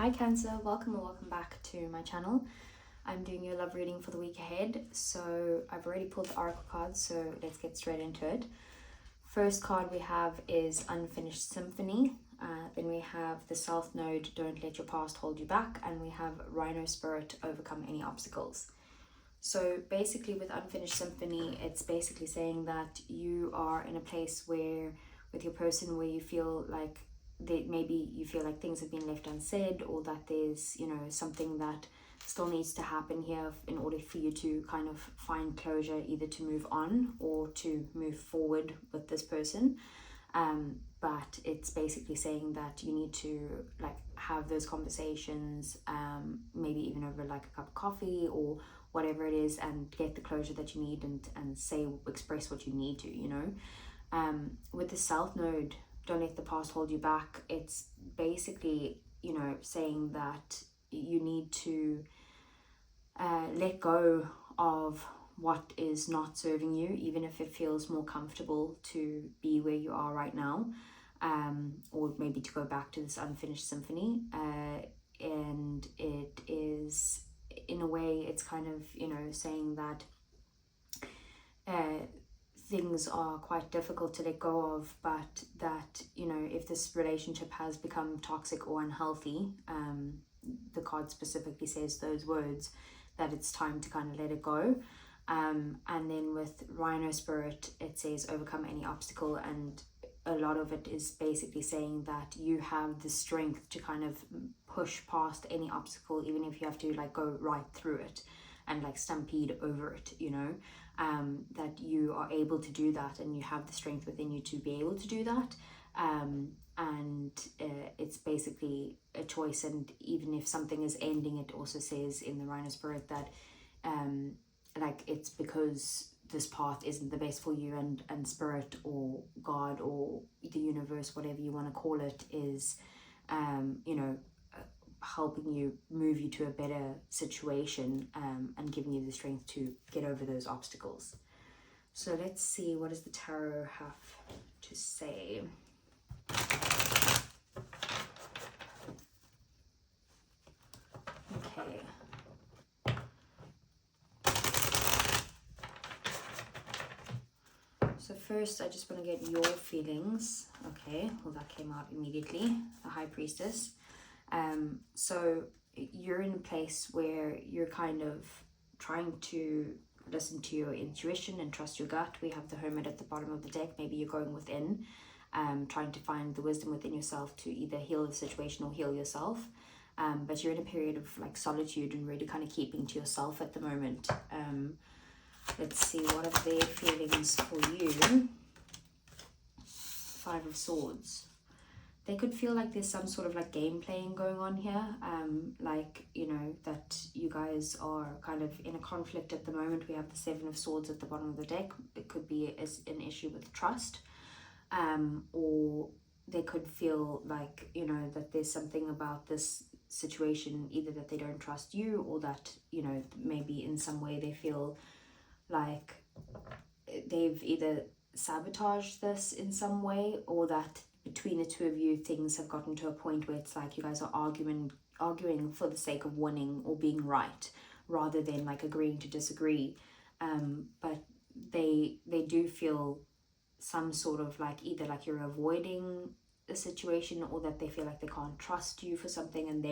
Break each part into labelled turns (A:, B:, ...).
A: Hi Cancer, welcome or welcome back to my channel. I'm doing your love reading for the week ahead. So I've already pulled the oracle cards, so let's get straight into it. First card we have is Unfinished Symphony. Then we have the South Node, Don't Let Your Past Hold You Back. And we have Rhino Spirit, Overcome Any Obstacles. So basically with Unfinished Symphony, it's basically saying that you are in a place where, with your person, where you feel like maybe you feel like things have been left unsaid, or that there's, you know, something that still needs to happen here in order for you to kind of find closure, either to move on or to move forward with this person. But it's basically saying that you need to like have those conversations, maybe even over like a cup of coffee or whatever it is, and get the closure that you need and express what you need to, you know. With the South Node, Don't Let the Past Hold You Back, it's basically, you know, saying that you need to let go of what is not serving you, even if it feels more comfortable to be where you are right now, or maybe to go back to this unfinished symphony. And it is, in a way, it's kind of, you know, saying that things are quite difficult to let go of, but that, you know, if this relationship has become toxic or unhealthy, the card specifically says those words, that it's time to kind of let it go. And then with Rhino Spirit, it says overcome any obstacle, and a lot of it is basically saying that you have the strength to kind of push past any obstacle, even if you have to like go right through it and like stampede over it, you know. That you are able to do that, and you have the strength within you to be able to do that. And it's basically a choice, and even if something is ending, it also says in the Rhino Spirit that like it's because this path isn't the best for you, and Spirit or God or the universe, whatever you want to call it, is you know, helping you, move you to a better situation, and giving you the strength to get over those obstacles. So let's see, what does the tarot have to say? Okay. So first, I just want to get your feelings. Okay, well that came out immediately, the High Priestess. So you're in a place where you're kind of trying to listen to your intuition and trust your gut. We have the Hermit at the bottom of the deck. Maybe you're going within, trying to find the wisdom within yourself to either heal the situation or heal yourself. But you're in a period of like solitude and really kind of keeping to yourself at the moment. Let's see, what are their feelings for you? Five of Swords. They could feel like there's some sort of like game playing going on here, like, you know, that you guys are kind of in a conflict at the moment. We have the Seven of Swords at the bottom of the deck. It could be an issue with trust, or they could feel like, you know, that there's something about this situation, either that they don't trust you, or that, you know, maybe in some way they feel like they've either sabotaged this in some way, or that between the two of you things have gotten to a point where it's like you guys are arguing for the sake of winning or being right, rather than like agreeing to disagree. But they do feel some sort of like either like you're avoiding the situation, or that they feel like they can't trust you for something, and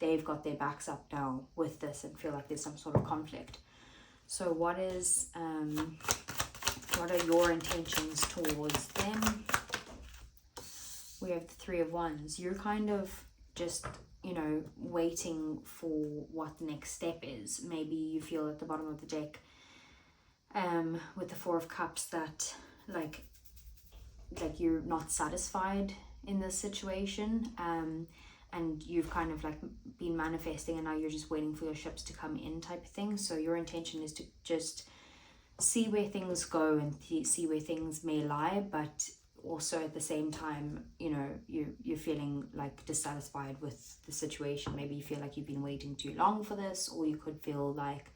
A: they've got their backs up now with this and feel like there's some sort of conflict. So what are your intentions towards them? We have the Three of Wands. You're kind of just, you know, waiting for what the next step is. Maybe you feel at the bottom of the deck, with the Four of Cups, that like you're not satisfied in this situation, and you've kind of like been manifesting, and now you're just waiting for your ships to come in, type of thing. So your intention is to just see where things go and see where things may lie, but also at the same time, you know, you're feeling like dissatisfied with the situation. Maybe you feel like you've been waiting too long for this, or you could feel like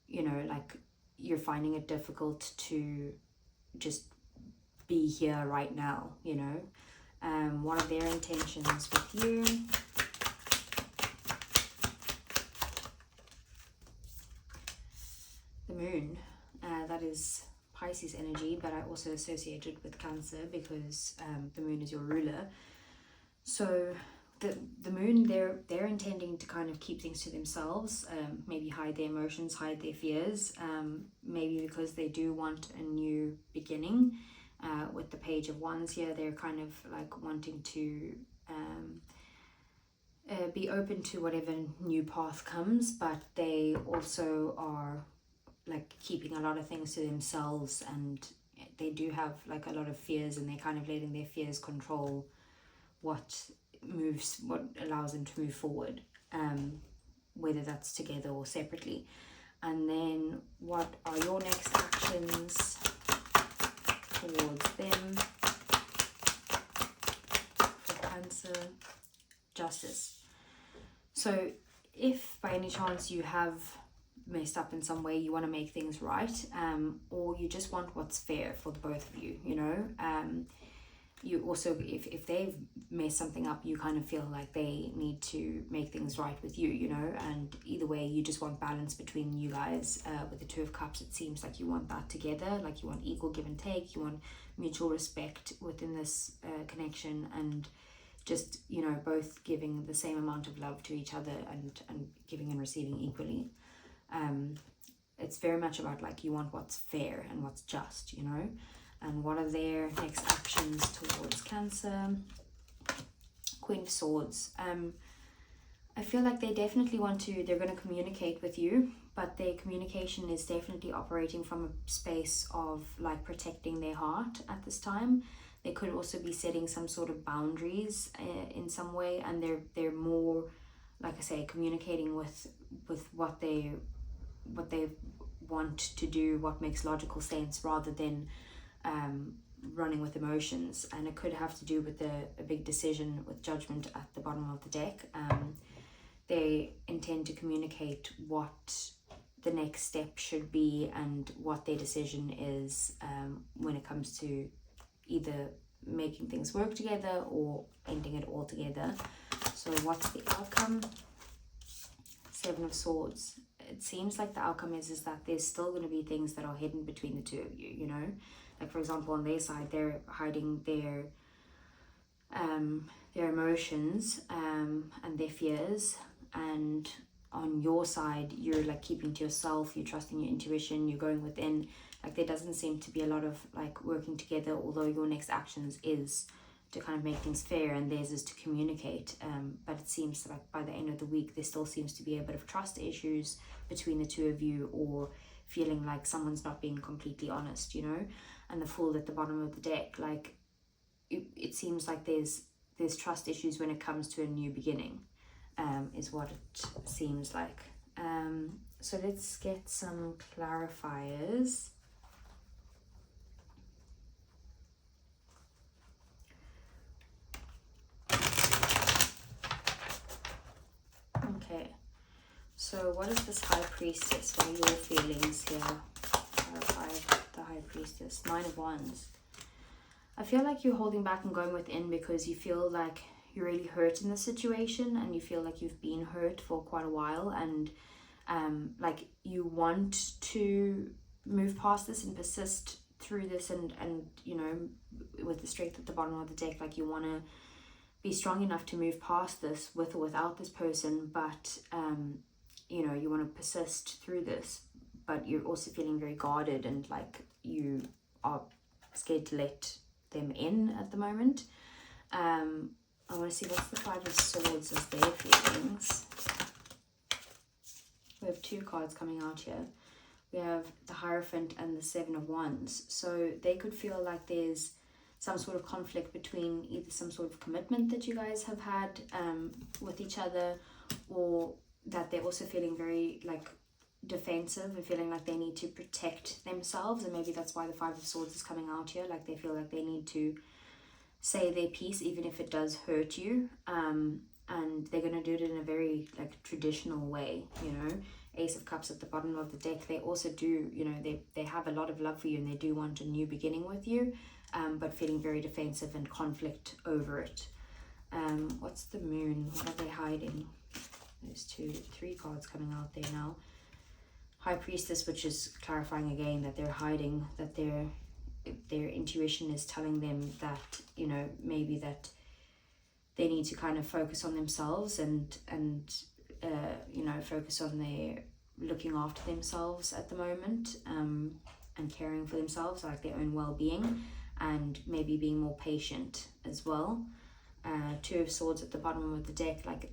A: you know, like you're finding it difficult to just be here right now, you know. What are their intentions with you? moon. That is Pisces energy, but I also associate it with Cancer because the moon is your ruler. So the moon, they're intending to kind of keep things to themselves, maybe hide their emotions, hide their fears, maybe because they do want a new beginning. With the Page of Wands here, they're kind of like wanting to be open to whatever new path comes, but they also are like keeping a lot of things to themselves, and they do have like a lot of fears, and they're kind of letting their fears control what allows them to move forward, whether that's together or separately. And then what are your next actions towards them? For Cancer, Justice. So if by any chance you have messed up in some way, you want to make things right, or you just want what's fair for the both of you, you know, you also, if they've messed something up, you kind of feel like they need to make things right with you, you know, and either way you just want balance between you guys. With the Two of Cups, it seems like you want that together, like you want equal give and take, you want mutual respect within this connection, and just, you know, both giving the same amount of love to each other and giving and receiving equally. It's very much about like you want what's fair and what's just, you know. And what are their next actions towards Cancer? Queen of Swords. I feel like they definitely they're going to communicate with you, but their communication is definitely operating from a space of like protecting their heart at this time. They could also be setting some sort of boundaries in some way, and they're more, like I say, communicating with what they want to do, what makes logical sense, rather than running with emotions. And it could have to do with a big decision with Judgment at the bottom of the deck. They intend to communicate what the next step should be and what their decision is when it comes to either making things work together or ending it all together. So what's the outcome? Seven of Swords. It seems like the outcome is that there's still going to be things that are hidden between the two of you, you know. Like, for example, on their side, they're hiding their emotions and their fears, and on your side, you're like keeping to yourself, you're trusting your intuition, you're going within. Like, there doesn't seem to be a lot of like working together, although your next actions is to kind of make things fair and theirs is to communicate. But it seems like by the end of the week, there still seems to be a bit of trust issues between the two of you, or feeling like someone's not being completely honest, you know. And the Fool at the bottom of the deck, like it seems like there's trust issues when it comes to a new beginning, is what it seems like. So let's get some clarifiers. Okay, so what is this High Priestess? What are your feelings here? Clarify the High Priestess. Nine of Wands. I feel like you're holding back and going within because you feel like you're really hurt in the situation, and you feel like you've been hurt for quite a while, and like you want to move past this and persist through this, and you know, with the Strength at the bottom of the deck, like you want to be strong enough to move past this with or without this person, but you know, you want to persist through this, but you're also feeling very guarded, and like you are scared to let them in at the moment. I want to see what's the Five of Swords as their feelings. We have two cards coming out here. We have the Hierophant and the Seven of Wands. So they could feel like there's some sort of conflict between either some sort of commitment that you guys have had with each other, or that they're also feeling very like defensive and feeling like they need to protect themselves. And maybe that's why the Five of Swords is coming out here. Like they feel like they need to say their piece even if it does hurt you, and they're going to do it in a very like traditional way, you know. Ace of Cups at the bottom of the deck, they also do, you know, they have a lot of love for you, and they do want a new beginning with you, but feeling very defensive and conflict over it. What's the Moon? What are they hiding? There's three cards coming out there now. High Priestess, which is clarifying again that they're hiding, that their intuition is telling them that, you know, maybe that they need to kind of focus on themselves and you know, focus on their looking after themselves at the moment, and caring for themselves, like their own well-being, and maybe being more patient as well. Two of Swords at the bottom of the deck, like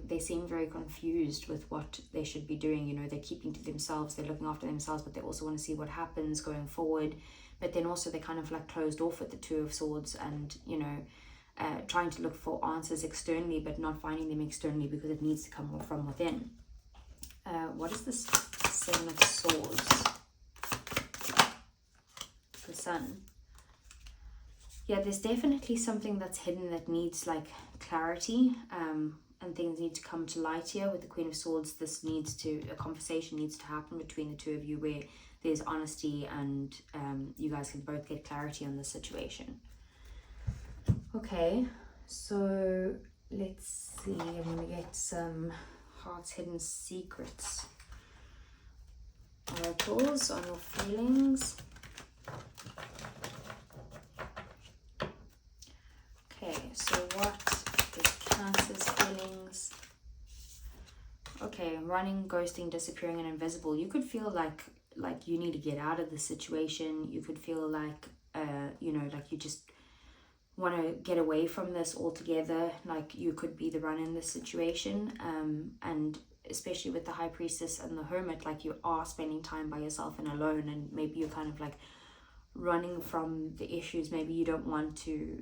A: they seem very confused with what they should be doing. You know, they're keeping to themselves, they're looking after themselves, but they also want to see what happens going forward. But then also they're kind of like closed off with the Two of Swords, and you know, trying to look for answers externally, but not finding them externally because it needs to come from within. What is this Seven of Swords? The Sun. Yeah, there's definitely something that's hidden that needs like clarity, and things need to come to light here. With the Queen of Swords, a conversation needs to happen between the two of you where there's honesty, and you guys can both get clarity on the situation. Okay, so let's see. I'm gonna get some Heart's Hidden Secrets oracles on your feelings. Okay, so what is Cancer's feelings? Okay, running, ghosting, disappearing, and invisible. You could feel like you need to get out of the situation. You could feel like you know, like you just want to get away from this altogether. Like you could be the run in this situation, and especially with the High Priestess and the Hermit, like you are spending time by yourself and alone, and maybe you're kind of like running from the issues. Maybe you don't want to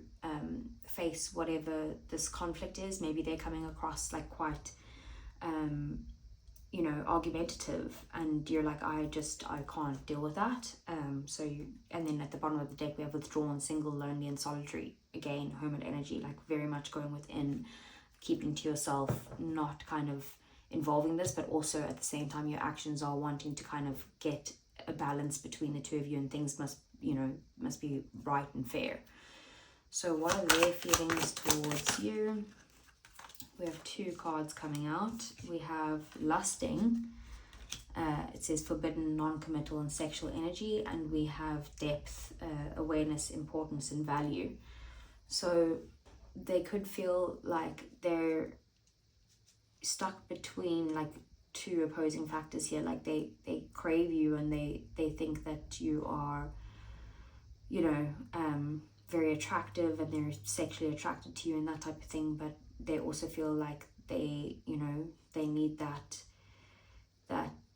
A: face whatever this conflict is. Maybe they're coming across like quite you know, argumentative, and you're like, I can't deal with that. So you, and then at the bottom of the deck we have withdrawn, single, lonely, and solitary. Again, Hermit energy, like very much going within, keeping to yourself, not kind of involving this, but also at the same time your actions are wanting to kind of get a balance between the two of you, and things must be right and fair. So what are their feelings towards you? We have two cards coming out. We have Lusting. It says forbidden, non-committal, and sexual energy. And we have Depth, awareness, importance, and value. So they could feel like they're stuck between like two opposing factors here. Like they crave you, and they think that you are, you know, very attractive, and they're sexually attracted to you and that type of thing. But they also feel like they, you know, they need that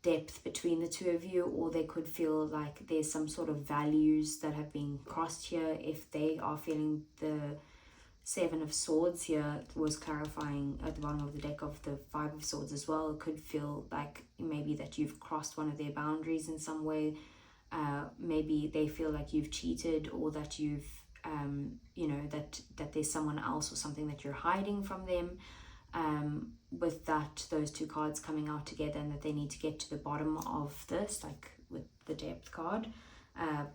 A: depth between the two of you, or they could feel like there's some sort of values that have been crossed here. If they are feeling the Seven of Swords here was clarifying at the bottom of the deck of the Five of Swords as well, it could feel like maybe that you've crossed one of their boundaries in some way. Maybe they feel like you've cheated, or that you've you know, that there's someone else or something that you're hiding from them, with those two cards coming out together, and that they need to get to the bottom of this, like with the Depth card.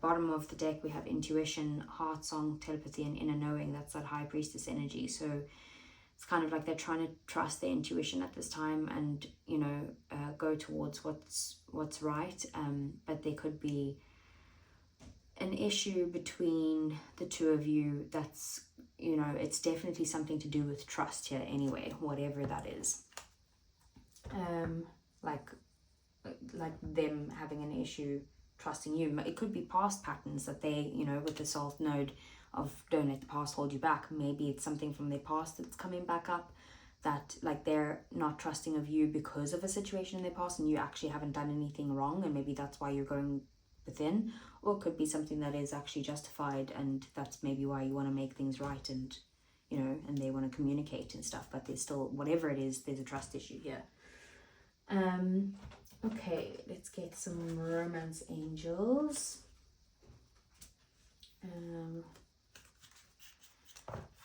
A: Bottom of the deck we have intuition, heart song, telepathy, and inner knowing. That's that High Priestess energy. So it's kind of like they're trying to trust their intuition at this time, and you know, go towards what's right, but there could be an issue between the two of you that's, you know, it's definitely something to do with trust here anyway, whatever that is. Like them having an issue trusting you. It could be past patterns that they, you know, with the South node of don't let the past hold you back. Maybe it's something from their past that's coming back up, that like they're not trusting of you because of a situation in their past, and you actually haven't done anything wrong, and maybe that's why you're going within. Or it could be something that is actually justified, and that's maybe why you want to make things right, and you know, and they want to communicate and stuff, but there's still, whatever it is, there's a trust issue here. Okay, let's get some romance angels.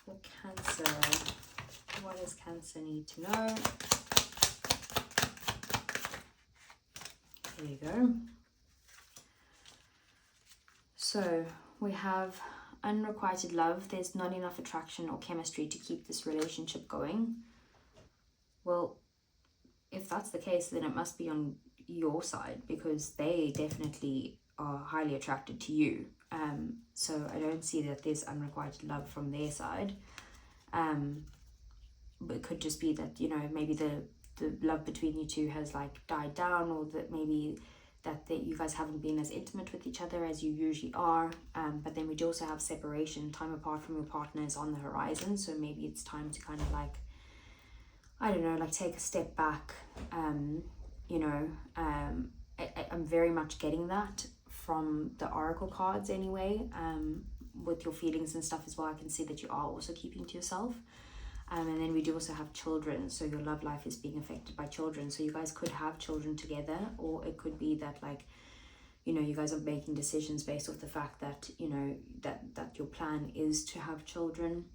A: For Cancer, what does Cancer need to know? There you go. So we have unrequited love. There's not enough attraction or chemistry to keep this relationship going. Well, if that's the case, then it must be on your side, because they definitely are highly attracted to you. So I don't see that there's unrequited love from their side. But it could just be that, you know, maybe the love between you two has like died down, or that maybe that you guys haven't been as intimate with each other as you usually are. But then we do also have separation, time apart from your partner is on the horizon. So maybe it's time to kind of like, I don't know, like take a step back. You know, I'm very much getting that from the oracle cards anyway. With your feelings and stuff as well, I can see that you are also keeping to yourself. And then we do also have children, so your love life is being affected by children. So you guys could have children together, or it could be that, like, you know, you guys are making decisions based off the fact that, you know, that your plan is to have children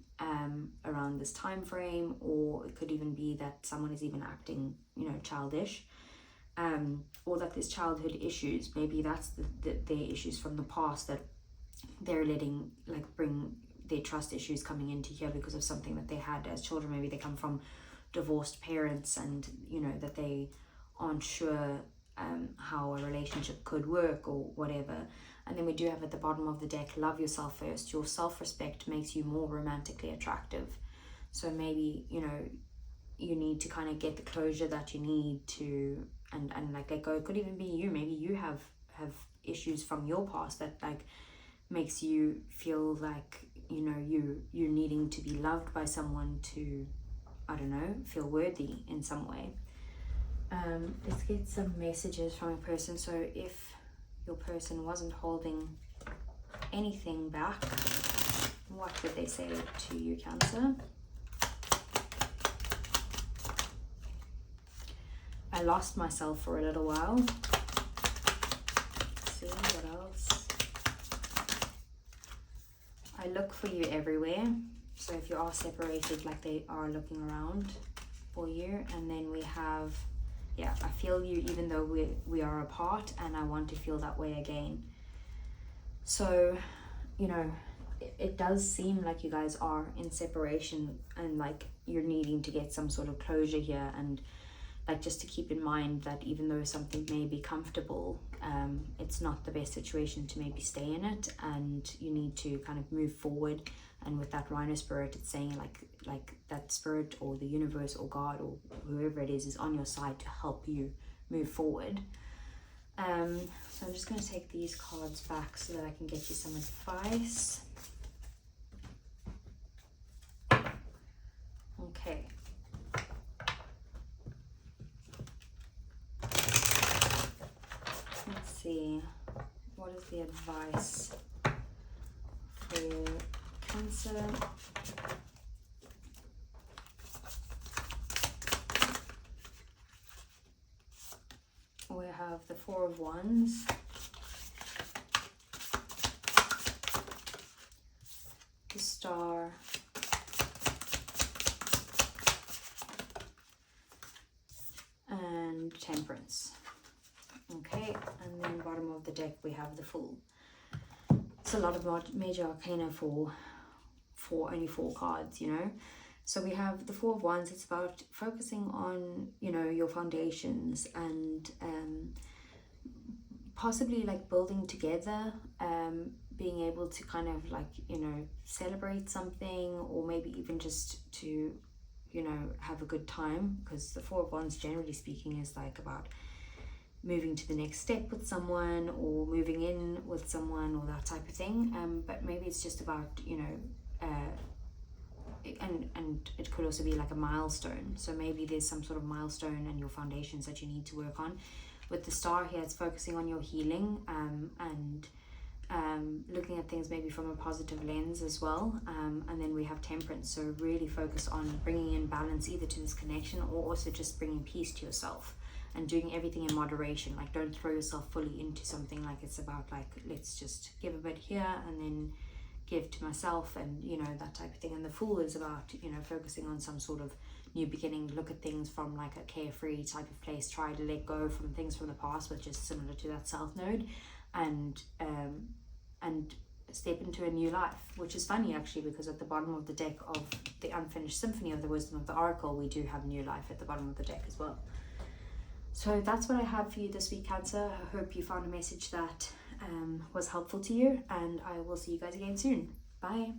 A: around this time frame. Or it could even be that someone is even acting, you know, childish, or that there's childhood issues. Maybe that's their issues from the past that they're letting, like, bring their trust issues coming into here because of something that they had as children. Maybe they come from divorced parents, and, you know, that they aren't sure how a relationship could work or whatever. And then we do have at the bottom of the deck, love yourself first. Your self-respect makes you more romantically attractive. So maybe, you know, you need to kind of get the closure that you need to, and like let go. It could even be you. Maybe you have issues from your past that, like, makes you feel like, you know, you're needing to be loved by someone to, I don't know, feel worthy in some way. Let's get some messages from a person. So if your person wasn't holding anything back, what would they say to you, Cancer? I lost myself for a little while. Let's see what else. I look for you everywhere. So if you are separated, like, they are looking around for you. And then we have, yeah, I feel you even though we are apart, and I want to feel that way again. So, you know, it does seem like you guys are in separation, and like you're needing to get some sort of closure here. And like, just to keep in mind that even though something may be comfortable, it's not the best situation to maybe stay in it, and you need to kind of move forward. And with that Rhino spirit, it's saying like that spirit or the universe or God or whoever it is on your side to help you move forward. So I'm just going to take these cards back so that I can get you some advice. Okay. Let's see, what is the advice for Cancer? We have the Four of Wands, the Star, and Temperance. Okay, and then bottom of the deck we have the Fool. It's a lot of major arcana for only 4 cards, you know. So we have the Four of Wands. It's about focusing on, you know, your foundations, and possibly like building together, being able to kind of like, you know, celebrate something, or maybe even just to, you know, have a good time, because the Four of Wands, generally speaking, is like about moving to the next step with someone, or moving in with someone, or that type of thing. But maybe it's just about, you know, and it could also be like a milestone. So maybe there's some sort of milestone and your foundations that you need to work on. With the Star here, it's focusing on your healing, and looking at things maybe from a positive lens as well. And then we have Temperance, so really focus on bringing in balance either to this connection, or also just bringing peace to yourself, and doing everything in moderation. Like, don't throw yourself fully into something. Like, it's about like, let's just give a bit here and then give to myself, and, you know, that type of thing. And the Fool is about, you know, focusing on some sort of new beginning. Look at things from like a carefree type of place. Try to let go from things from the past, which is similar to that South Node, and step into a new life. Which is funny actually, because at the bottom of the deck of the Unfinished Symphony of the Wisdom of the Oracle, we do have new life at the bottom of the deck as well. So that's what I have for you this week, Cancer. I hope you found a message that was helpful to you, and I will see you guys again soon. Bye.